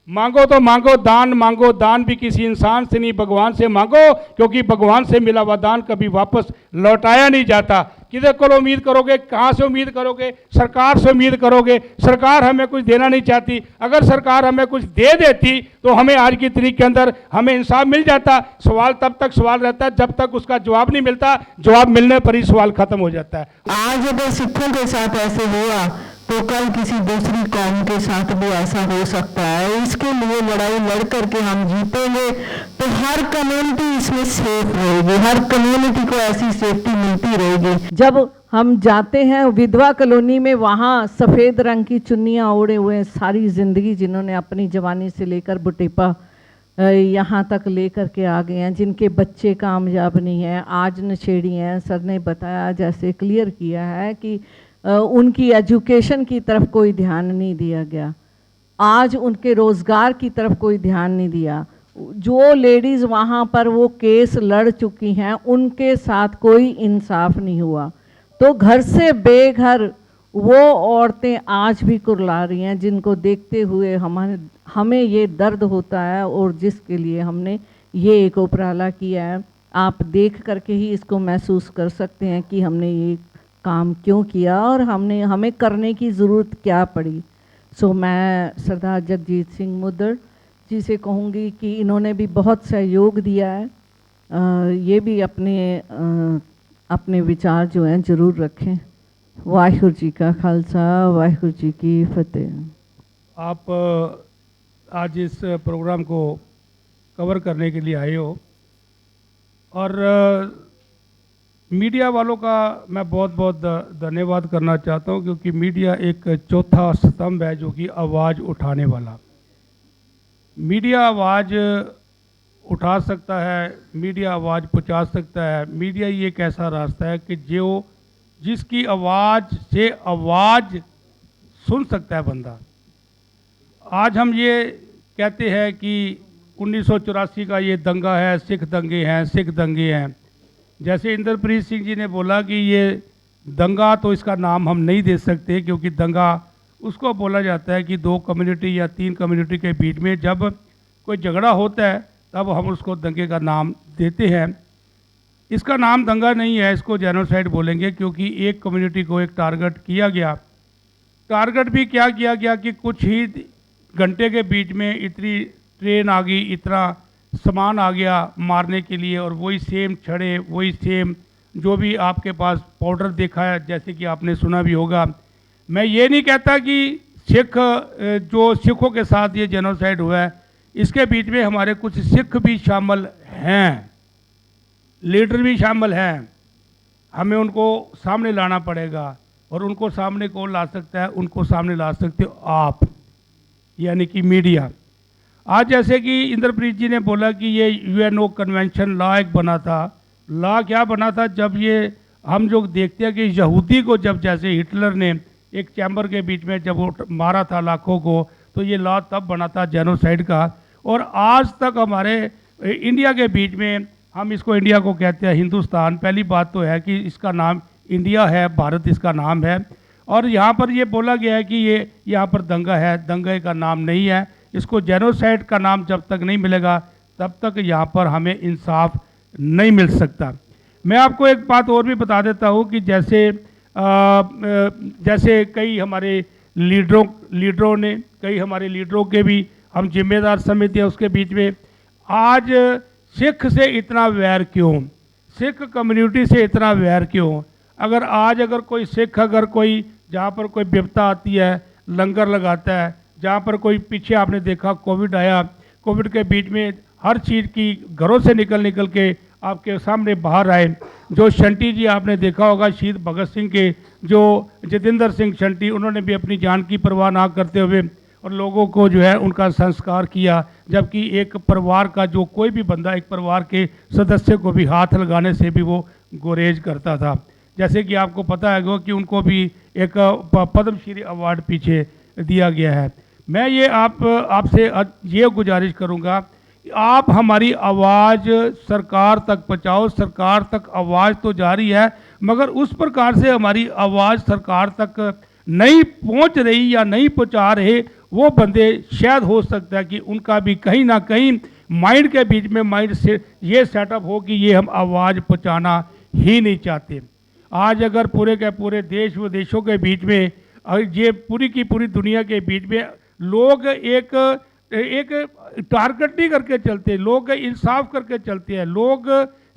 मांगो तो मांगो, दान भी किसी इंसान से नहीं भगवान से मांगो, क्योंकि भगवान से मिला हुआ दान कभी वापस लौटाया नहीं जाता। किधर को उम्मीद करोगे, कहाँ से उम्मीद करोगे? सरकार से उम्मीद करोगे। सरकार हमें कुछ देना नहीं चाहती। अगर सरकार हमें कुछ दे देती तो हमें आज की तारीख के अंदर हमें इंसाफ मिल जाता। सवाल तब तक सवाल रहता है जब तक उसका जवाब नहीं मिलता। जवाब मिलने पर ही सवाल खत्म हो जाता है। आज अगर सिखों के साथ ऐसे हुआ तो कल किसी दूसरी कौम के साथ भी ऐसा हो सकता है। इसके लिए लड़ाई लड़ करके हम जीतेंगे तो हर कम्युनिटी इसमें सेफ रहेगी, हर कम्युनिटी को ऐसी सेफ्टी मिलती रहेगी। जब हम जाते हैं विधवा कॉलोनी में, वहाँ सफ़ेद रंग की चुन्नियाँ ओढ़े हुए सारी ज़िंदगी जिन्होंने अपनी जवानी से लेकर बुढ़ापा यहाँ तक लेकर के आ गए हैं, जिनके बच्चे कामयाब नहीं हैं, आज नशेड़ी हैं। सर ने बताया, जैसे क्लियर किया है कि उनकी एजुकेशन की तरफ कोई ध्यान नहीं दिया गया, आज उनके रोज़गार की तरफ कोई ध्यान नहीं दिया। जो लेडीज़ वहाँ पर वो केस लड़ चुकी हैं उनके साथ कोई इंसाफ नहीं हुआ। तो घर से बेघर वो औरतें आज भी कुर्ला रही हैं, जिनको देखते हुए हमें ये दर्द होता है और जिसके लिए हमने ये एक उपराला किया है। आप देख करके ही इसको महसूस कर सकते हैं कि हमने ये काम क्यों किया और हमें करने की ज़रूरत क्या पड़ी। सो मैं सरदार जगजीत सिंह मुद्दड़ जी से कहूँगी कि इन्होंने भी बहुत सहयोग दिया है। ये भी अपने विचार जो हैं ज़रूर रखें। वाहिगुरू जी का खालसा, वाहिगुरू जी की फतेह। आप आज इस प्रोग्राम को कवर करने के लिए आए हो और मीडिया वालों का मैं बहुत बहुत धन्यवाद करना चाहता हूं, क्योंकि मीडिया एक चौथा स्तंभ है जो कि आवाज़ उठाने वाला। मीडिया आवाज़ उठा सकता है, मीडिया आवाज़ पहुंचा सकता है। मीडिया ही एक ऐसा रास्ता है कि जो जिसकी आवाज़ से आवाज़ सुन सकता है बंदा। आज हम ये कहते हैं कि 1984 का ये दंगा है, सिख दंगे हैं, सिख दंगे हैं। जैसे इंद्रप्रीत सिंह जी ने बोला कि ये दंगा तो इसका नाम हम नहीं दे सकते, क्योंकि दंगा उसको बोला जाता है कि 2 कम्युनिटी या 3 कम्युनिटी के बीच में जब कोई झगड़ा होता है तब हम उसको दंगे का नाम देते हैं। इसका नाम दंगा नहीं है, इसको जेनोसाइड बोलेंगे, क्योंकि एक कम्युनिटी को एक टारगेट किया गया। टारगेट भी क्या किया गया कि कुछ ही घंटे के बीच में इतनी ट्रेन आ गई, इतना सामान आ गया मारने के लिए, और वही सेम छड़े, वही सेम जो भी आपके पास पाउडर देखा है, जैसे कि आपने सुना भी होगा। मैं ये नहीं कहता कि जो सिखों के साथ ये जेनोसाइड हुआ है, इसके बीच में हमारे कुछ सिख भी शामिल हैं, लीडर भी शामिल हैं। हमें उनको सामने लाना पड़ेगा, और उनको सामने कौन ला सकता है? उनको सामने ला सकते हो आप, यानी कि मीडिया। आज जैसे कि इंद्रप्रीत जी ने बोला कि ये यूएनओ कन्वेंशन लॉ एक बना था। लॉ क्या बना था? जब ये हम जो देखते हैं कि यहूदी को जब जैसे हिटलर ने एक चैम्बर के बीच में जब वो मारा था लाखों को, तो ये लॉ तब बना था जेनोसाइड का। और आज तक हमारे इंडिया के बीच में, हम इसको इंडिया को कहते हैं, हिंदुस्तान। पहली बात तो है कि इसका नाम इंडिया है, भारत इसका नाम है। और यहाँ पर ये बोला गया है कि ये यहाँ पर दंगा है, दंगे का नाम नहीं है। इसको जेनोसाइड का नाम जब तक नहीं मिलेगा तब तक यहाँ पर हमें इंसाफ नहीं मिल सकता। मैं आपको एक बात और भी बता देता हूँ कि जैसे कई हमारे लीडरों ने, कई हमारे लीडरों के भी हम जिम्मेदार समझते हैं, उसके बीच में आज सिख से इतना वैर क्यों? सिख कम्युनिटी से इतना वैर क्यों? अगर कोई सिख, अगर कोई जहाँ पर कोई विपदा आती है लंगर लगाता है, जहाँ पर कोई पीछे आपने देखा कोविड आया, कोविड के बीच में हर चीज़ की घरों से निकल के आपके सामने बाहर आए। जो शंटी जी आपने देखा होगा, शहीद भगत सिंह के जो जितेंद्र सिंह शंटी, उन्होंने भी अपनी जान की परवाह ना करते हुए और लोगों को जो है उनका संस्कार किया। जबकि एक परिवार का जो कोई भी बंदा, एक परिवार के सदस्य को भी हाथ लगाने से भी वो गुरेज करता था। जैसे कि आपको पता है कि उनको भी एक पद्मश्री अवार्ड पीछे दिया गया है। मैं ये आपसे ये गुजारिश करूँगा कि आप हमारी आवाज़ सरकार तक पहुँचाओ। सरकार तक आवाज़ तो जारी है, मगर उस प्रकार से हमारी आवाज़ सरकार तक नहीं पहुँच रही या नहीं पहुँचा रहे, वो बंदे शायद हो सकता है कि उनका भी कहीं ना कहीं माइंड के बीच में माइंड से ये सेटअप हो कि ये हम आवाज़ पहुँचाना ही नहीं चाहते। आज अगर पूरे के पूरे देश विदेशों के बीच में और ये पूरी की पूरी दुनिया के बीच में लोग एक टारगेट नहीं करके चलते, लोग इंसाफ करके चलते हैं, लोग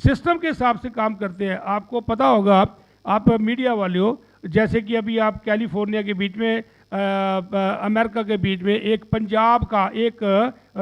सिस्टम के हिसाब से काम करते हैं। आपको पता होगा, आप मीडिया वाले हो, जैसे कि अभी आप कैलिफोर्निया के बीच में अमेरिका के बीच में एक पंजाब का एक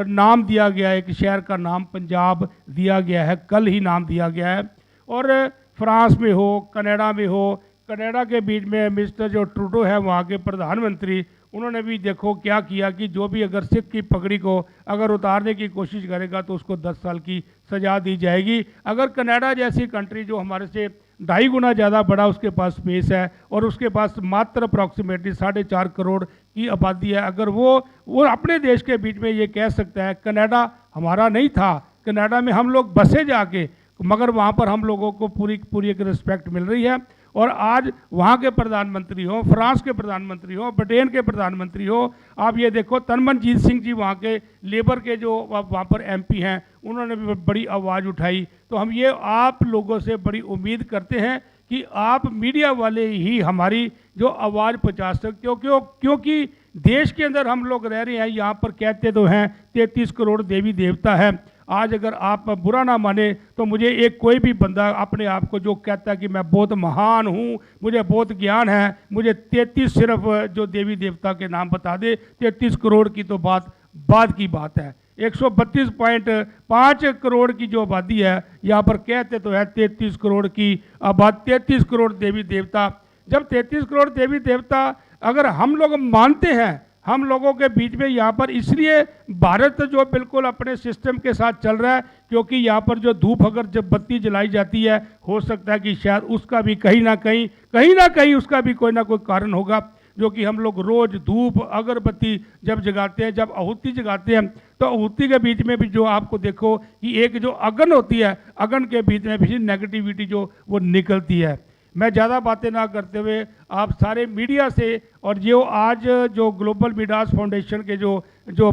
नाम दिया गया है, एक शहर का नाम पंजाब दिया गया है, कल ही नाम दिया गया है। और फ्रांस में हो, कनाडा में हो, कनाडा के बीच में मिस्टर जो ट्रूडो है वहाँ के प्रधानमंत्री, उन्होंने भी देखो क्या किया कि जो भी अगर सिख की पगड़ी को अगर उतारने की कोशिश करेगा तो उसको 10 साल की सज़ा दी जाएगी। अगर कनाडा जैसी कंट्री जो हमारे से 2.5 गुना ज़्यादा बड़ा उसके पास स्पेस है और उसके पास मात्र अप्रॉक्सीमेटली 4.5 करोड़ की आबादी है, अगर वो अपने देश के बीच में ये कह सकता है कनाडा हमारा नहीं था, कनाडा में हम लोग बसे जाके, मगर वहाँ पर हम लोगों को पूरी एक रिस्पेक्ट मिल रही है। और आज वहाँ के प्रधानमंत्री हो, फ्रांस के प्रधानमंत्री हो, ब्रिटेन के प्रधानमंत्री हो, आप ये देखो तनमनजीत सिंह जी वहाँ के लेबर के जो वहाँ पर एमपी हैं, उन्होंने भी बड़ी आवाज़ उठाई। तो हम ये आप लोगों से बड़ी उम्मीद करते हैं कि आप मीडिया वाले ही हमारी जो आवाज़ पहुँचा सकते हो, क्योंकि देश के अंदर हम लोग रह रहे हैं, यहाँ पर कहते तो हैं 33 करोड़ देवी देवता है। आज अगर आप बुरा ना माने तो मुझे एक कोई भी बंदा अपने आप को जो कहता है कि मैं बहुत महान हूँ, मुझे बहुत ज्ञान है, मुझे 33 सिर्फ जो देवी देवता के नाम बता दे, 33 करोड़ की तो बाद की बात है। 132.5 करोड़ की जो आबादी है, यहाँ पर कहते तो है 33 करोड़ की आबादी, 33 करोड़ देवी देवता। जब 33 करोड़ देवी देवता अगर हम लोग मानते हैं, हम लोगों के बीच में यहाँ पर इसलिए भारत जो बिल्कुल अपने सिस्टम के साथ चल रहा है, क्योंकि यहाँ पर जो धूप अगर जब बत्ती जलाई जाती है, हो सकता है कि शायद उसका भी कहीं ना कहीं उसका भी कोई ना कोई कारण होगा, जो कि हम लोग रोज़ धूप अगरबत्ती जब जगाते हैं, जब आहुति जगाते हैं, तो आहुति के बीच में भी जो आपको देखो कि एक जो अगन होती है, अगन के बीच में भी नेगेटिविटी जो वो निकलती है। मैं ज़्यादा बातें ना करते हुए आप सारे मीडिया से, और जो आज जो ग्लोबल मीडियाज फाउंडेशन के जो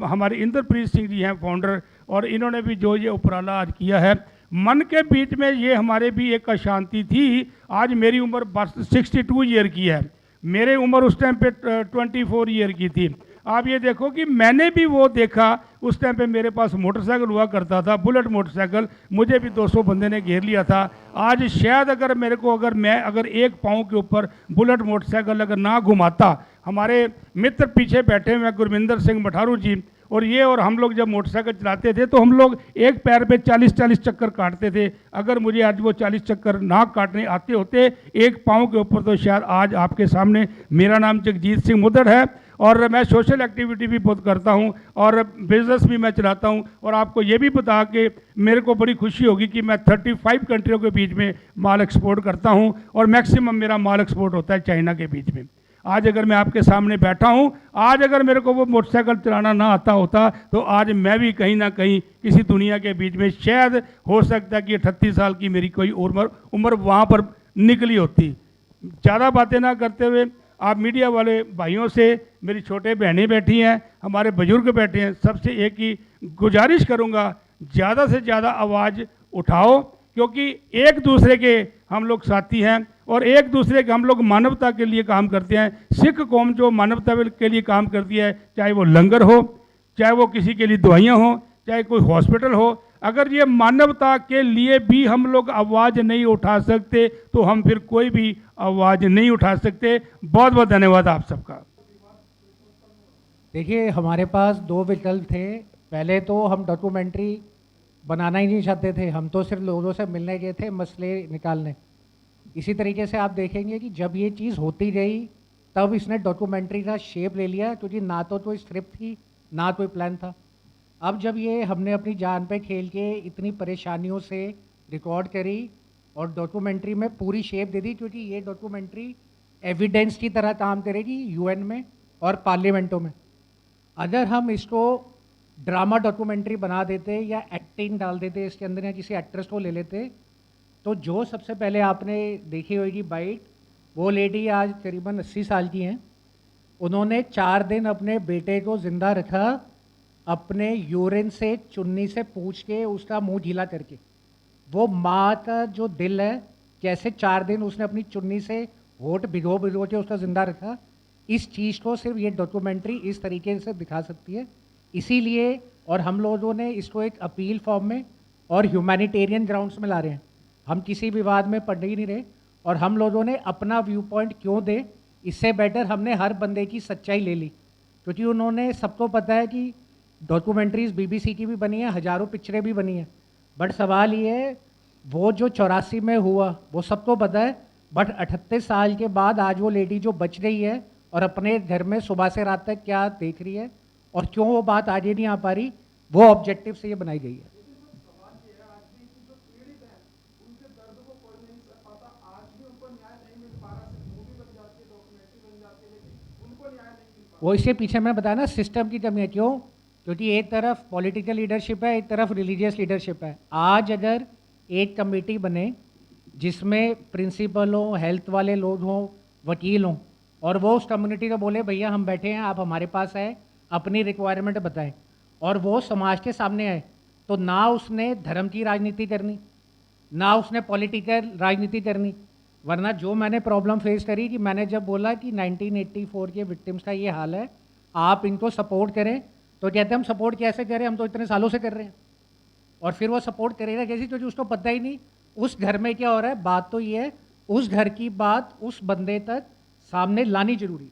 हमारे इंद्रप्रीत सिंह जी हैं फाउंडर, और इन्होंने भी जो ये उपराला आज किया है, मन के बीच में ये हमारे भी एक अशांति थी। आज मेरी उम्र 62 ईयर की है, मेरे उम्र उस टाइम पे 24 ईयर की थी। आप ये देखो कि मैंने भी वो देखा, उस टाइम पे मेरे पास मोटरसाइकिल हुआ करता था, बुलेट मोटरसाइकिल, मुझे भी 200 बंदे ने घेर लिया था। आज शायद अगर मेरे को अगर एक पाँव के ऊपर बुलेट मोटरसाइकिल अगर ना घुमाता, हमारे मित्र पीछे बैठे हुए गुरविंदर सिंह मठारू जी और हम लोग जब मोटरसाइकिल चलाते थे तो हम लोग एक पैर पे 40-40 चक्कर काटते थे। अगर मुझे आज वो 40 चक्कर ना काटने आते होते एक पाँव के ऊपर, तो शायद आज आपके सामने मेरा नाम जगजीत सिंह मुद्दड़ है, और मैं सोशल एक्टिविटी भी बहुत करता हूं और बिजनेस भी मैं चलाता हूं। और आपको ये भी बता के मेरे को बड़ी खुशी होगी कि मैं 35 कंट्रियों के बीच में माल एक्सपोर्ट करता हूं, और मैक्सिमम मेरा माल एक्सपोर्ट होता है चाइना के बीच में। आज अगर मैं आपके सामने बैठा हूं, आज अगर मेरे को वो मोटरसाइकिल चलाना ना आता होता, तो आज मैं भी कहीं ना कहीं किसी दुनिया के बीच में, शायद हो सकता है कि 38 साल की मेरी कोई उम्र वहाँ पर निकली होती। ज़्यादा बातें ना करते हुए आप मीडिया वाले भाइयों से, मेरी छोटे बहनें बैठी हैं, हमारे बुजुर्ग बैठे हैं, सबसे एक ही गुजारिश करूंगा, ज़्यादा से ज़्यादा आवाज़ उठाओ, क्योंकि एक दूसरे के हम लोग साथी हैं और एक दूसरे के हम लोग मानवता के लिए काम करते हैं। सिख कौम जो मानवता के लिए काम करती है, चाहे वो लंगर हो, चाहे वो किसी के लिए दवाइयाँ हो, चाहे कोई हॉस्पिटल हो, अगर ये मानवता के लिए भी हम लोग आवाज़ नहीं उठा सकते तो हम फिर कोई भी आवाज़ नहीं उठा सकते। बहुत बहुत धन्यवाद आप सबका। देखिए, हमारे पास 2 विकल्प थे। पहले तो हम डॉक्यूमेंट्री बनाना ही नहीं चाहते थे, हम तो सिर्फ लोगों से मिलने गए थे मसले निकालने। इसी तरीके से आप देखेंगे कि जब ये चीज़ होती गई तब इसने डॉक्यूमेंट्री का शेप ले लिया, क्योंकि ना तो कोई स्क्रिप्ट थी ना कोई प्लान था। अब जब ये हमने अपनी जान पे खेल के इतनी परेशानियों से रिकॉर्ड करी और डॉक्यूमेंट्री में पूरी शेप दे दी, क्योंकि ये डॉक्यूमेंट्री एविडेंस की तरह काम करेगी यूएन में और पार्लियामेंटों में। अगर हम इसको ड्रामा डॉक्यूमेंट्री बना देते या एक्टिंग डाल देते इसके अंदर, या किसी एक्ट्रेस को ले लेते, तो जो सबसे पहले आपने देखी होगी बाइट, वो लेडी आज करीबन 80 साल की हैं उन्होंने 4 दिन अपने बेटे को जिंदा रखा, अपने यूरिन से, चुन्नी से पूछ के, उसका मुंह ढीला करके। वो माँ का जो दिल है, कैसे 4 दिन उसने अपनी चुन्नी से होठ भिगो भिगो के उसका जिंदा रखा। इस चीज़ को सिर्फ ये डॉक्यूमेंट्री इस तरीके से दिखा सकती है। इसीलिए और हम लोगों ने इसको एक अपील फॉर्म में और ह्यूमैनिटेरियन ग्राउंड्स में ला रहे हैं। हम किसी विवाद में पड़ ही नहीं रहे, और हम लोगों ने अपना व्यू पॉइंट क्यों दे, इससे बेटर हमने हर बंदे की सच्चाई ले ली। क्योंकि उन्होंने, सबको पता है कि डॉक्यूमेंट्रीज बीबीसी की भी बनी है, हज़ारों पिक्चरें भी बनी हैं, बट सवाल ये है वो जो 84 में हुआ वो सबको पता है, बट 38 साल के बाद आज वो लेडी जो बच रही है और अपने घर में सुबह से रात तक क्या देख रही है और क्यों वो बात आगे नहीं आ पा रही, वो ऑब्जेक्टिव से ये बनाई गई है। वो इसके पीछे मैं बताया ना, सिस्टम की कमी है। क्यों? क्योंकि एक तरफ पॉलिटिकल लीडरशिप है, एक तरफ रिलीजियस लीडरशिप है। आज अगर एक कमेटी बने जिसमें प्रिंसिपल हो, हेल्थ वाले लोग हों, वकील हों, और वो उस कम्युनिटी को बोले भैया हम बैठे हैं, आप हमारे पास आए, अपनी रिक्वायरमेंट बताएं, और वो समाज के सामने आए, तो ना उसने धर्म की राजनीति करनी, ना उसने पॉलिटिकल राजनीति करनी। वरना जो मैंने प्रॉब्लम फेस करी कि मैंने जब बोला कि 1984 के विक्टिम्स का ये हाल है, आप इनको सपोर्ट करें, तो कहते हम सपोर्ट कैसे करें, हम तो इतने सालों से कर रहे हैं। और फिर वो सपोर्ट करेगा कैसे, क्योंकि उसको पता ही नहीं उस घर में क्या हो रहा है। बात तो ये है, उस घर की बात उस बंदे तक सामने लानी जरूरी।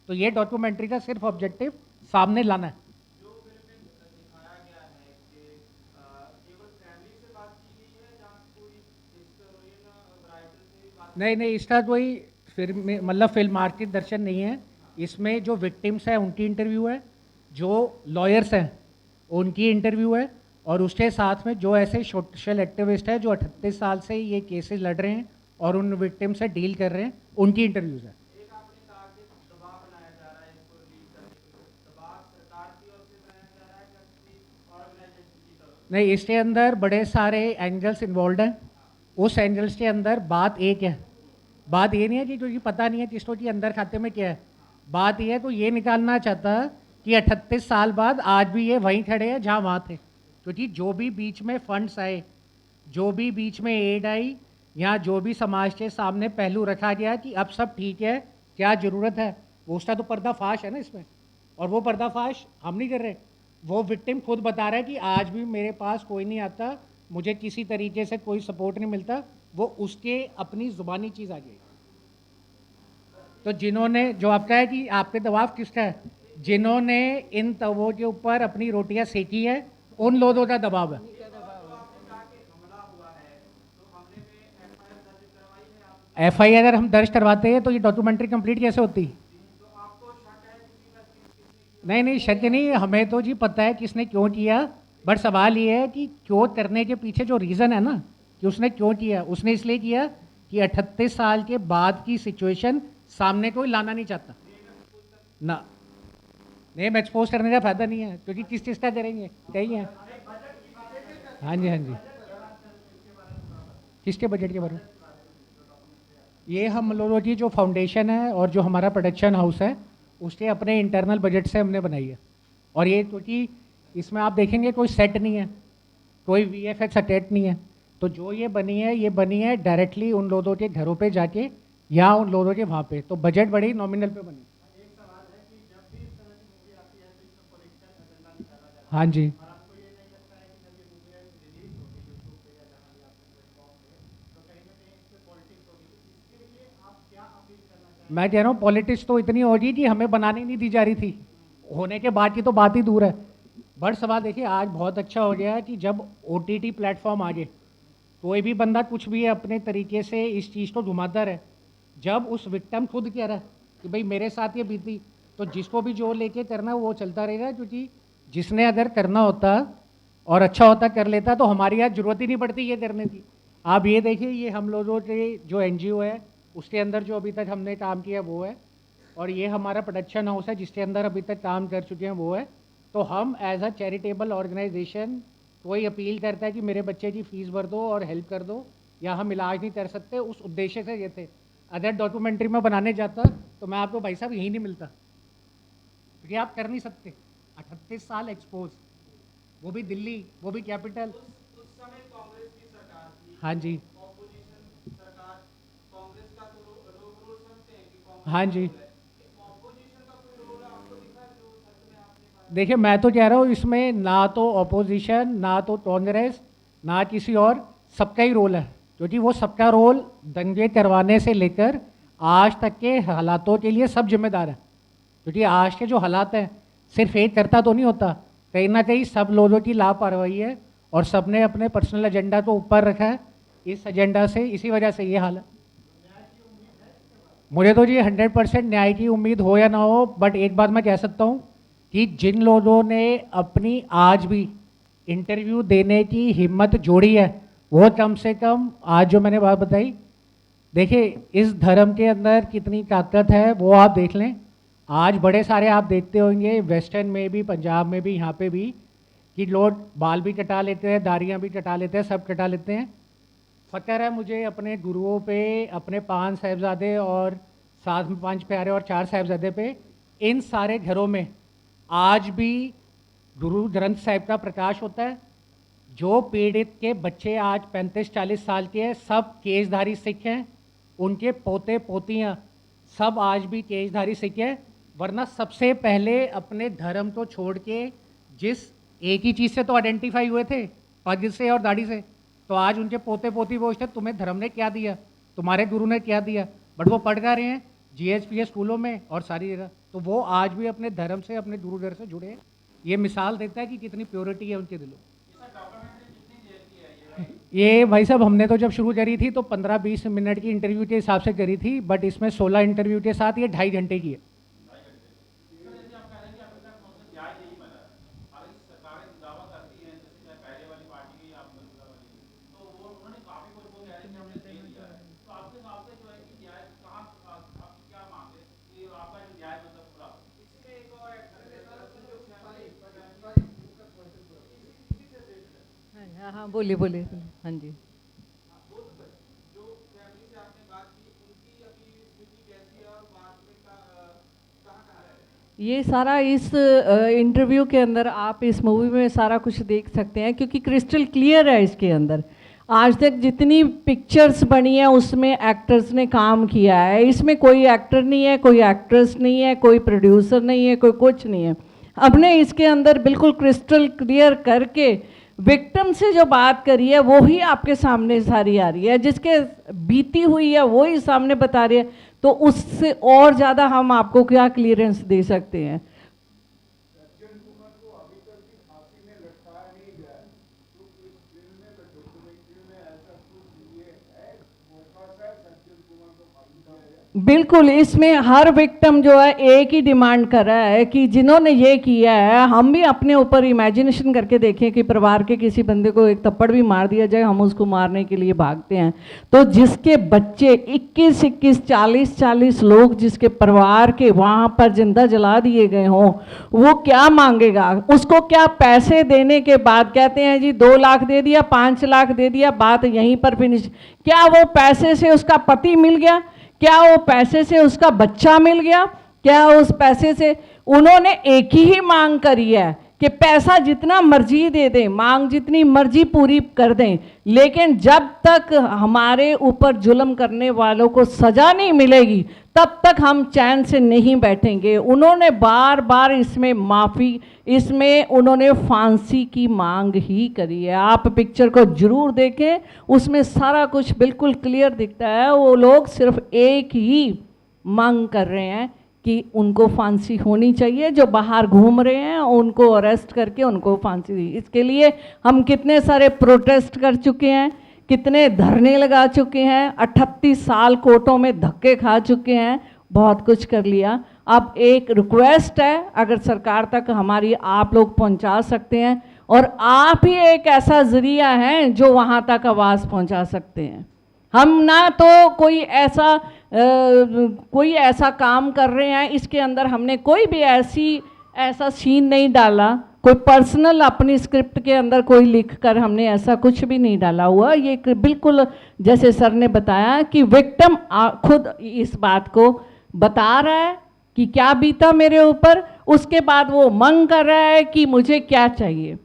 तो ये डॉक्यूमेंट्री का सिर्फ ऑब्जेक्टिव सामने लाना है। नहीं नहीं, इसका कोई फिल्म मतलब फिल्म मार्केट दर्शन नहीं है। इसमें जो विक्टिम्स हैं उनकी इंटरव्यू है, जो लॉयर्स हैं उनकी इंटरव्यू है, और उसके साथ में जो ऐसे सोशल एक्टिविस्ट है जो 38 साल से ये केसेस लड़ रहे हैं और उन विक्टिम से डील कर रहे हैं, उनकी इंटरव्यूज़ है। नहीं, इसके अंदर बड़े सारे एंगल्स इन्वॉल्व हैं। उस एंगल्स के अंदर बात एक है, बात ये नहीं है कि क्योंकि पता नहीं है किसको कि अंदर खाते में क्या है। बात ये है तो ये निकालना चाहता कि 38 साल बाद आज भी ये वहीं खड़े हैं जहाँ वहाँ थे। क्योंकि जो भी बीच में फंड्स आए, जो भी बीच में एड आई, या जो भी समाज के सामने पहलू रखा गया कि अब सब ठीक है, क्या ज़रूरत है, वो उसका तो पर्दाफाश है ना इसमें। और वो पर्दाफाश हम नहीं कर रहे, वो विक्टिम खुद बता रहा है कि आज भी मेरे पास कोई नहीं आता, मुझे किसी तरीके से कोई सपोर्ट नहीं मिलता। वो उसके अपनी ज़ुबानी चीज़ आ गई। तो जिन्होंने, जो आपका है कि आप पे दबाव किसका है, जिन्होंने इन तवों के ऊपर अपनी रोटियां सेकी है, उन लोगों का दबाव है। FIR अगर हम दर्ज करवाते हैं तो ये डॉक्यूमेंट्री कंप्लीट कैसे होती? नहीं नहीं, शक नहीं, हमें तो जी पता है किसने क्यों किया, बट सवाल ये है कि क्यों करने के पीछे जो रीज़न है ना कि उसने क्यों किया, उसने इसलिए किया कि 38 साल के बाद की सिचुएशन सामने कोई लाना नहीं चाहता ना। नेम एक्सपोज करने का फायदा नहीं है, क्योंकि किस चीज़ का करेंगे, कहीं है। हाँ जी, हाँ जी, किसके बजट के बारे में? ये हम लोगों की जो फाउंडेशन है और जो हमारा प्रोडक्शन हाउस है उसके अपने इंटरनल बजट से हमने बनाई है। और ये क्योंकि इसमें आप देखेंगे कोई सेट नहीं है, कोई VFX अटैच नहीं है, तो जो ये बनी है डायरेक्टली उन लोगों के घरों पे जाके या उन लोगों के वहाँ पे, तो बजट बड़ी नॉमिनल पे बनी। हाँ जी, मैं कह रहा हूँ पॉलिटिक्स तो इतनी हो गई कि हमें बनाने नहीं दी जा रही थी, होने के बाद की तो बात ही दूर है। बट सवाल देखिए, आज बहुत अच्छा हो गया है कि जब OTT प्लेटफॉर्म आ गए, कोई भी बंदा कुछ भी अपने तरीके से इस चीज़ को घुमाता रहे। जब उस विक्टिम खुद कह रहा है कि भाई मेरे साथ ये बीती, तो जिसको भी जो लेके करना वो चलता रहेगा। क्योंकि जिसने अगर करना होता और अच्छा होता कर लेता, तो हमारी यहाँ जरूरत ही नहीं पड़ती ये करने की। आप ये देखिए, ये हम लोगों के जो NGO है उसके अंदर जो अभी तक हमने काम किया वो है, और ये हमारा प्रोडक्शन हाउस है जिसके अंदर अभी तक काम कर चुके हैं वो है। तो हम एज अ चैरिटेबल ऑर्गेनाइजेशन, कोई अपील करता है कि मेरे बच्चे की फ़ीस भर दो और हेल्प कर दो, या हम इलाज नहीं कर सकते, उस उद्देश्य से ये थे। अगर डॉक्यूमेंट्री में बनाने जाता तो मैं आपको भाई साहब यहीं नहीं मिलता, क्योंकि आप कर नहीं सकते 38 साल एक्सपोज, वो भी दिल्ली, वो भी कैपिटल। उस समय कांग्रेस की सरकार थी। हाँ जी, ऑपोजिशन सरकार, कांग्रेस का तो लोग रोल समझते हैं कि कांग्रेस हाँ जी। ऑपोजिशन का कोई रोल आपको दिखा जो सच में आपने देखिए, मैं तो कह रहा हूँ इसमें ना तो ऑपोजिशन, ना तो कांग्रेस, ना किसी और, सबका ही रोल है, क्योंकि वो सबका रोल दंगे करवाने से लेकर आज तक के हालातों के लिए सब जिम्मेदार है। क्योंकि आज के जो हालात हैं, सिर्फ एक करता तो नहीं होता, कहीं ना कहीं सब लोगों की लापरवाही है और सबने अपने पर्सनल एजेंडा को ऊपर रखा है। इस एजेंडा से, इसी वजह से ये हाल है। मुझे तो जी 100% न्याय की उम्मीद हो या ना हो, बट एक बात मैं कह सकता हूँ कि जिन लोगों ने अपनी आज भी इंटरव्यू देने की हिम्मत जोड़ी है, वो कम से कम आज जो मैंने बात बताई, देखिए इस धर्म के अंदर कितनी ताकत है वो आप देख लें। आज बड़े सारे आप देखते होंगे वेस्टर्न में भी, पंजाब में भी, यहाँ पे भी, कि लोग बाल भी कटा लेते हैं, दाढ़ियाँ भी कटा लेते हैं, सब कटा लेते हैं। फ़क्र है मुझे अपने गुरुओं पे, अपने 5 साहिबजादे और 5 प्यारे और 4 साहिबजादे पे। इन सारे घरों में आज भी गुरु ग्रंथ साहिब का प्रकाश होता है। जो पीड़ित के बच्चे आज 35-40 साल के हैं, सब केसधारी सिख हैं, उनके पोते पोतियाँ सब आज भी केसधारी सिख हैं। वरना सबसे पहले अपने धर्म को छोड़ के जिस एक ही चीज़ से तो आइडेंटिफाई हुए थे, पग से और दाढ़ी से, तो आज उनके पोते पोती पूछते तुम्हें धर्म ने क्या दिया, तुम्हारे गुरु ने क्या दिया, बट वो पढ़ कर रहे हैं GHPS स्कूलों में और सारी जगह, तो वो आज भी अपने धर्म से, अपने गुरु घर से जुड़े हैं। ये मिसाल देता है कि कितनी प्योरिटी है उनके दिलों। ये भाई साहब हमने तो जब शुरू करी थी तो 15-20 मिनट की इंटरव्यू के हिसाब से करी थी, बट इसमें 16 इंटरव्यू के साथ ये 2.5 घंटे की है। हाँ हाँ, बोलिए बोलिए, हाँ जी। ये सारा इस इंटरव्यू के अंदर आप इस मूवी में सारा कुछ देख सकते हैं, क्योंकि क्रिस्टल क्लियर है इसके अंदर। आज तक जितनी पिक्चर्स बनी है उसमें एक्टर्स ने काम किया है, इसमें कोई एक्टर नहीं है, कोई एक्ट्रेस नहीं है, कोई प्रोड्यूसर नहीं है, कोई कुछ नहीं है। हमने इसके अंदर बिल्कुल क्रिस्टल क्लियर करके विक्टिम से जो बात करी है वो ही आपके सामने सारी आ रही है, जिसके बीती हुई है वो ही सामने बता रही है, तो उससे और ज़्यादा हम आपको क्या क्लियरेंस दे सकते हैं। बिल्कुल, इसमें हर विक्टिम जो है एक ही डिमांड कर रहा है कि जिन्होंने ये किया है, हम भी अपने ऊपर इमेजिनेशन करके देखें कि परिवार के किसी बंदे को एक थप्पड़ भी मार दिया जाए, हम उसको मारने के लिए भागते हैं। तो जिसके बच्चे 21-21, 40-40 लोग जिसके परिवार के वहाँ पर जिंदा जला दिए गए हों, वो क्या मांगेगा? उसको क्या पैसे देने के बाद कहते हैं जी 2 लाख दे दिया, 5 लाख दे दिया, बात यहीं पर फिनिश। क्या वो पैसे से उसका पति मिल गया? क्या वो पैसे से उसका बच्चा मिल गया? क्या उस पैसे से? उन्होंने एक ही मांग करी है कि पैसा जितना मर्जी दे दें, मांग जितनी मर्जी पूरी कर दें, लेकिन जब तक हमारे ऊपर जुल्म करने वालों को सजा नहीं मिलेगी तब तक हम चैन से नहीं बैठेंगे। उन्होंने बार बार इसमें माफ़ी, इसमें उन्होंने फांसी की मांग ही करी है। आप पिक्चर को जरूर देखें, उसमें सारा कुछ बिल्कुल क्लियर दिखता है। वो लोग सिर्फ एक ही मांग कर रहे हैं कि उनको फांसी होनी चाहिए। जो बाहर घूम रहे हैं उनको अरेस्ट करके उनको फांसी दी। इसके लिए हम कितने सारे प्रोटेस्ट कर चुके हैं, कितने धरने लगा चुके हैं, 38 साल कोर्टों में धक्के खा चुके हैं, बहुत कुछ कर लिया। अब एक रिक्वेस्ट है, अगर सरकार तक हमारी आप लोग पहुंचा सकते हैं, और आप ही एक ऐसा जरिया हैं जो वहां तक आवाज़ पहुंचा सकते हैं। हम ना तो कोई ऐसा काम कर रहे हैं, इसके अंदर हमने कोई भी ऐसा सीन नहीं डाला, कोई पर्सनल अपनी स्क्रिप्ट के अंदर कोई लिख कर हमने ऐसा कुछ भी नहीं डाला हुआ। ये बिल्कुल जैसे सर ने बताया कि विक्टिम खुद इस बात को बता रहा है कि क्या बीता मेरे ऊपर। उसके बाद वो मांग कर रहा है कि मुझे क्या चाहिए,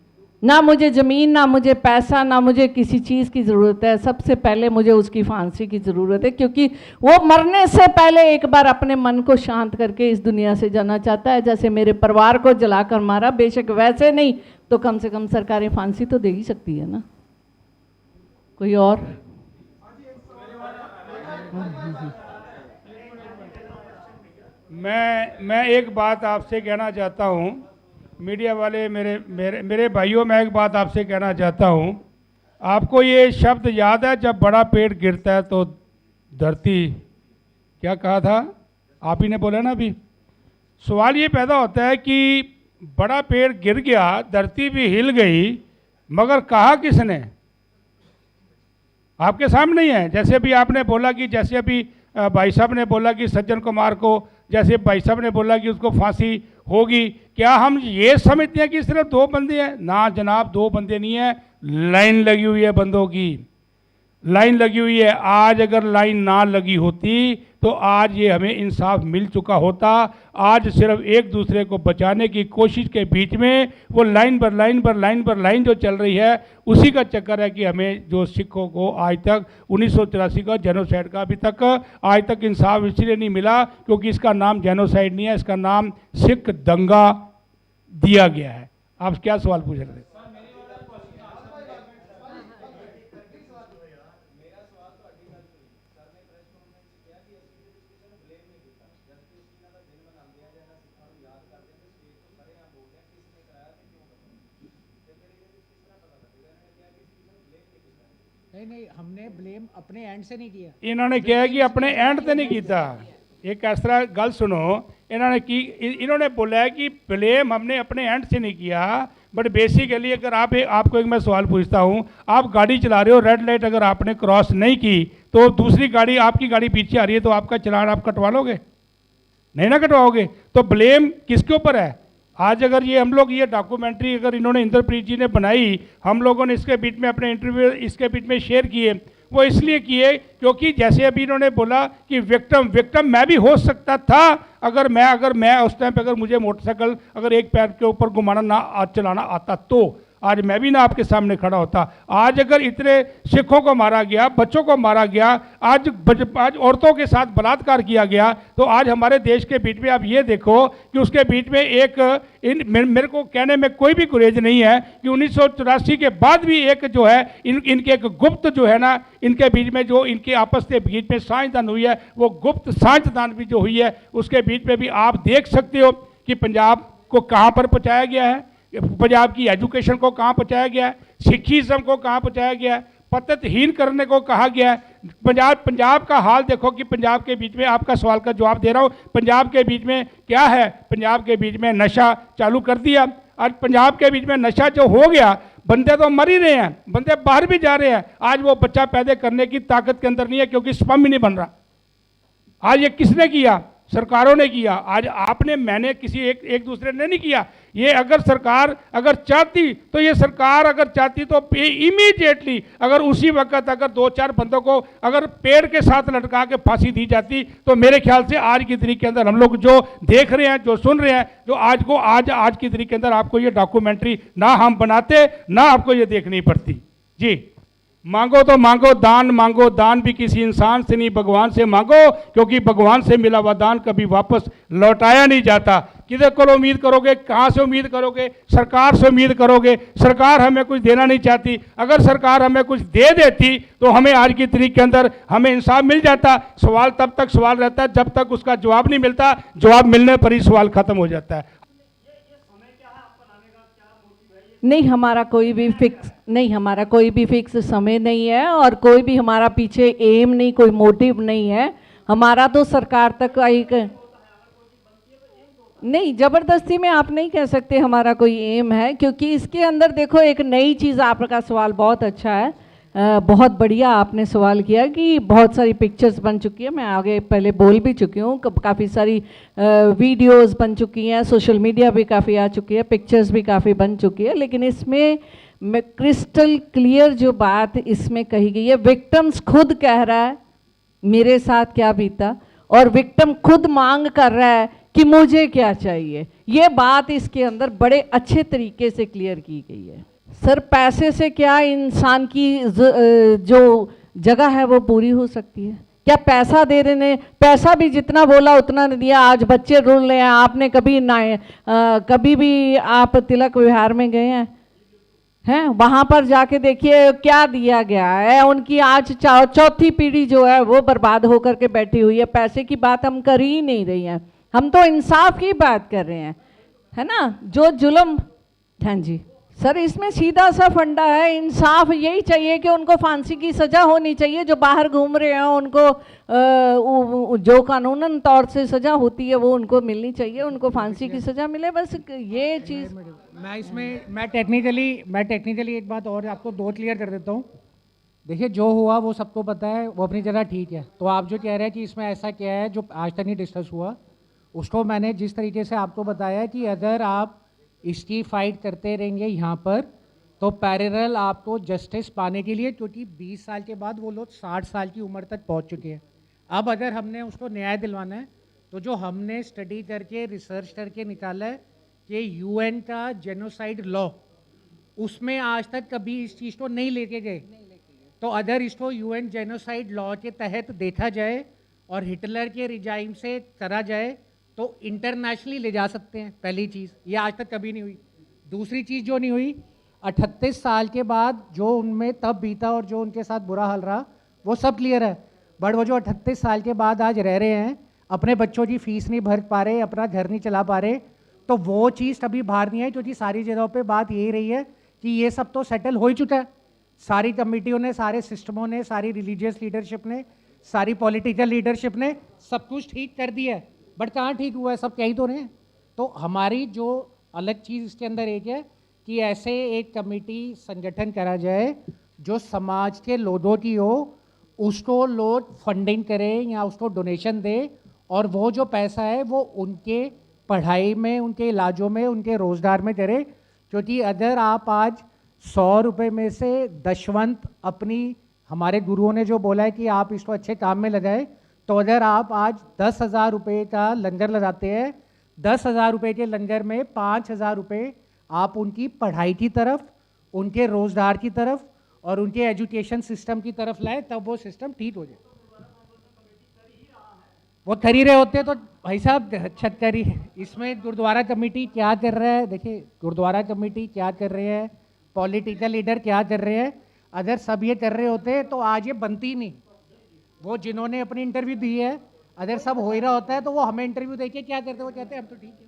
ना मुझे ज़मीन, ना मुझे पैसा, ना मुझे किसी चीज़ की ज़रूरत है। सबसे पहले मुझे उसकी फांसी की ज़रूरत है, क्योंकि वो मरने से पहले एक बार अपने मन को शांत करके इस दुनिया से जाना चाहता है। जैसे मेरे परिवार को जलाकर मारा, बेशक वैसे नहीं तो कम से कम सरकारें फांसी तो दे ही सकती है ना। कोई और? मैं एक बात आपसे कहना चाहता हूँ, मीडिया वाले मेरे मेरे मेरे भाइयों, मैं एक बात आपसे कहना चाहता हूँ। आपको ये शब्द याद है, जब बड़ा पेड़ गिरता है तो धरती, क्या कहा था आप ही ने बोला ना अभी। सवाल ये पैदा होता है कि बड़ा पेड़ गिर गया, धरती भी हिल गई, मगर कहा किसने? आपके सामने ही है। जैसे अभी आपने बोला कि, जैसे अभी भाई साहब ने बोला कि सज्जन कुमार को, जैसे भाई साहब ने बोला कि उसको फांसी होगी, क्या हम ये समझते हैं कि सिर्फ 2 बंदे हैं? ना जनाब, 2 बंदे नहीं है, लाइन लगी हुई है बंदों की, लाइन लगी हुई है। आज अगर लाइन ना लगी होती तो आज ये हमें इंसाफ मिल चुका होता। आज सिर्फ एक दूसरे को बचाने की कोशिश के बीच में वो लाइन पर लाइन पर लाइन पर लाइन जो चल रही है, उसी का चक्कर है कि हमें जो सिखों को आज तक 1984 का जेनोसाइड का अभी तक आज तक इंसाफ इसलिए नहीं मिला क्योंकि इसका नाम जेनोसाइड नहीं है, इसका नाम सिख दंगा दिया गया है। आप क्या सवाल पूछ रहे थे? नहीं, हमने ब्लेम अपने एंड से नहीं किया। इन्होंने किया कि अपने एंड से नहीं किया। एक इस तरह गल सुनो, इन्होंने बोला है कि ब्लेम हमने अपने एंड से नहीं किया, बट बेसिकली अगर आपको एक मैं सवाल पूछता हूँ, आप गाड़ी चला रहे हो, रेड लाइट अगर आपने क्रॉस नहीं की तो दूसरी गाड़ी, आपकी गाड़ी पीछे आ रही है तो आपका चलान आप कटवा लोगे? नहीं ना कटवाओगे। तो ब्लेम किसके ऊपर है? आज अगर ये हम लोग ये डॉक्यूमेंट्री अगर इन्होंने इंद्रप्रीत जी ने बनाई, हम लोगों ने इसके बीच में अपने इंटरव्यू इसके बीच में शेयर किए, वो इसलिए किए क्योंकि जैसे अभी इन्होंने बोला कि विक्टिम मैं भी हो सकता था अगर मैं उस टाइम पे अगर मुझे मोटरसाइकिल अगर एक पैर के ऊपर घुमाना ना चलाना आता तो आज मैं भी ना आपके सामने खड़ा होता। आज अगर इतने सिखों को मारा गया, बच्चों को मारा गया, आज औरतों के साथ बलात्कार किया गया, तो आज हमारे देश के बीच में आप ये देखो कि उसके बीच में मेरे को कहने में कोई भी गुरेज नहीं है कि 1984 के बाद भी एक जो है इनके एक गुप्त जो है ना, इनके बीच में जो इनके आपस के बीच में साझेदारी हुई है, वो गुप्त साझेदारी भी जो हुई है उसके बीच में भी आप देख सकते हो कि पंजाब को कहाँ पर पहुँचाया गया है, पंजाब की एजुकेशन को कहाँ पहुँचाया गया है, सिखिज्म को कहाँ पहुँचाया गया है, पततहीन करने को कहा गया है। पंजाब का हाल देखो कि पंजाब के बीच में, आपका सवाल का जवाब दे रहा हूँ, पंजाब के बीच में क्या है? पंजाब के बीच में नशा चालू कर दिया। आज पंजाब के बीच में नशा जो हो गया, बंदे तो मर ही रहे हैं, बंदे बाहर भी जा रहे हैं। आज वो बच्चा पैदा करने की ताकत के अंदर नहीं है क्योंकि स्पर्म ही नहीं बन रहा। आज ये किसने किया? सरकारों ने किया। आज आपने, मैंने, किसी एक दूसरे ने नहीं किया। ये अगर सरकार अगर चाहती तो ये सरकार अगर चाहती तो इमीडिएटली अगर उसी वक्त अगर 2-4 बंदों को अगर पेड़ के साथ लटका के फांसी दी जाती तो मेरे ख्याल से आज की तारीख के अंदर हम लोग जो देख रहे हैं, जो सुन रहे हैं, जो आज की तारीख के अंदर आपको ये डॉक्यूमेंट्री ना हम बनाते, ना आपको ये देखनी पड़ती। जी, मांगो तो मांगो दान भी किसी इंसान से नहीं, भगवान से मांगो, क्योंकि भगवान से मिला हुआ दान कभी वापस लौटाया नहीं जाता। किधर को उम्मीद करोगे? कहाँ से उम्मीद करोगे? सरकार से उम्मीद करोगे। सरकार हमें कुछ देना नहीं चाहती। अगर सरकार हमें कुछ दे देती तो हमें आज की तारीख के अंदर हमें इंसाफ मिल जाता। सवाल तब तक सवाल रहता है जब तक उसका जवाब नहीं मिलता, जवाब मिलने पर ही सवाल खत्म हो जाता है। नहीं, हमारा कोई भी फिक्स समय नहीं है और कोई भी हमारा पीछे एम नहीं, कोई मोटिव नहीं है। हमारा तो सरकार तक एक नहीं, जबरदस्ती में आप नहीं कह सकते हमारा कोई एम है, क्योंकि इसके अंदर देखो एक नई चीज़, आपका सवाल बहुत अच्छा है, बहुत बढ़िया आपने सवाल किया कि बहुत सारी पिक्चर्स बन चुकी है। मैं आगे पहले बोल भी चुकी हूँ, काफ़ी सारी वीडियोस बन चुकी हैं, सोशल मीडिया भी काफ़ी आ चुकी है, पिक्चर्स भी काफ़ी बन चुकी है। लेकिन इसमें मैं क्रिस्टल क्लियर जो बात इसमें कही गई है, विक्टिम्स खुद कह रहा है मेरे साथ क्या बीता, और विक्टिम खुद मांग कर रहा है कि मुझे क्या चाहिए। ये बात इसके अंदर बड़े अच्छे तरीके से क्लियर की गई है। सर पैसे से क्या इंसान की जो जगह है वो पूरी हो सकती है? क्या पैसा दे रहे ने, पैसा भी जितना बोला उतना नहीं दिया। आज बच्चे रोल रहे हैं। आपने कभी भी आप तिलक विहार में गए हैं वहाँ पर जाके देखिए क्या दिया गया है। उनकी आज चौथी पीढ़ी जो है वो बर्बाद होकर के बैठी हुई है। पैसे की बात हम कर ही नहीं रही हैं, हम तो इंसाफ की बात कर रहे हैं, है ना। जो जुल्म, हाँ जी सर, इसमें सीधा सा फंडा है, इंसाफ यही चाहिए कि उनको फांसी की सज़ा होनी चाहिए। जो बाहर घूम रहे हैं उनको जो कानूनन तौर से सज़ा होती है वो उनको मिलनी चाहिए, उनको फांसी की सज़ा मिले, बस ये चीज़। मैं टेक्निकली एक बात और आपको दो क्लियर कर देता हूँ। देखिए जो हुआ वो सबको पता है, वो अपनी जगह ठीक है। तो आप जो कह रहे हैं कि इसमें ऐसा क्या है जो आज तक नहीं डिस्कस हुआ, उसको मैंने जिस तरीके से आपको बताया कि अगर आप इसकी फाइट करते रहेंगे यहाँ पर तो पैरेलल आपको जस्टिस पाने के लिए, क्योंकि 20 साल के बाद वो लोग 60 साल की उम्र तक पहुँच चुके हैं। अब अगर हमने उसको न्याय दिलवाना है तो जो हमने स्टडी करके रिसर्च करके निकाला है कि यूएन का जेनोसाइड लॉ, उसमें आज तक कभी इस चीज़ को नहीं लेके गए। तो अगर इसको यूएन जेनोसाइड लॉ के तहत देखा जाए और हिटलर के रिजाइम से करा जाए तो इंटरनेशनली ले जा सकते हैं। पहली चीज़ ये आज तक कभी नहीं हुई। दूसरी चीज़ जो नहीं हुई, 38 साल के बाद जो उनमें तब बीता और जो उनके साथ बुरा हाल रहा वो सब क्लियर है। बट वो जो 38 साल के बाद आज रह रहे हैं, अपने बच्चों की फीस नहीं भर पा रहे, अपना घर नहीं चला पा रहे, तो वो चीज़ कभी बाहर नहीं आई। क्योंकि सारी जगहों पे बात यही रही है कि ये सब तो सेटल हो ही चुका है। सारी कमेटियों ने, सारे सिस्टमों ने, सारी रिलीजियस लीडरशिप ने, सारी पॉलिटिकल लीडरशिप ने सब कुछ ठीक कर दिया है। बट कहाँ ठीक हुआ है, सब कह ही तो रहे हैं। तो हमारी जो अलग चीज़ इसके अंदर एक है कि ऐसे एक कमेटी संगठन करा जाए जो समाज के लोगों की हो, उसको लोग फंडिंग करें या उसको डोनेशन दे, और वो जो पैसा है वो उनके पढ़ाई में, उनके इलाजों में, उनके रोज़गार में करे। क्योंकि अगर आप आज 100 रुपये में से दशवंत अपनी, हमारे गुरुओं ने जो बोला है कि आप इसको अच्छे काम में लगाएं, तो अगर आप आज 10,000 रुपये का लंगर लगाते हैं, 10,000 रुपये के लंगर में 5,000 रुपये आप उनकी पढ़ाई की तरफ, उनके रोज़गार की तरफ और उनके एजुकेशन सिस्टम की तरफ लाए, तब वो सिस्टम ठीक हो जाए। वो कर ही रहे होते तो भाई साहब छतरी। इसमें गुरुद्वारा कमेटी क्या कर रहा है, देखिए गुरुद्वारा कमेटी क्या कर रहे हैं, पॉलिटिकल लीडर क्या कर रहे हैं, अगर सब ये कर रहे होते तो आज ये बनती नहीं। वो जिन्होंने अपनी इंटरव्यू दी है, अगर सब हो ही रहा होता है तो वो हमें इंटरव्यू देके क्या करते, वो कहते हैं हम तो ठीक है।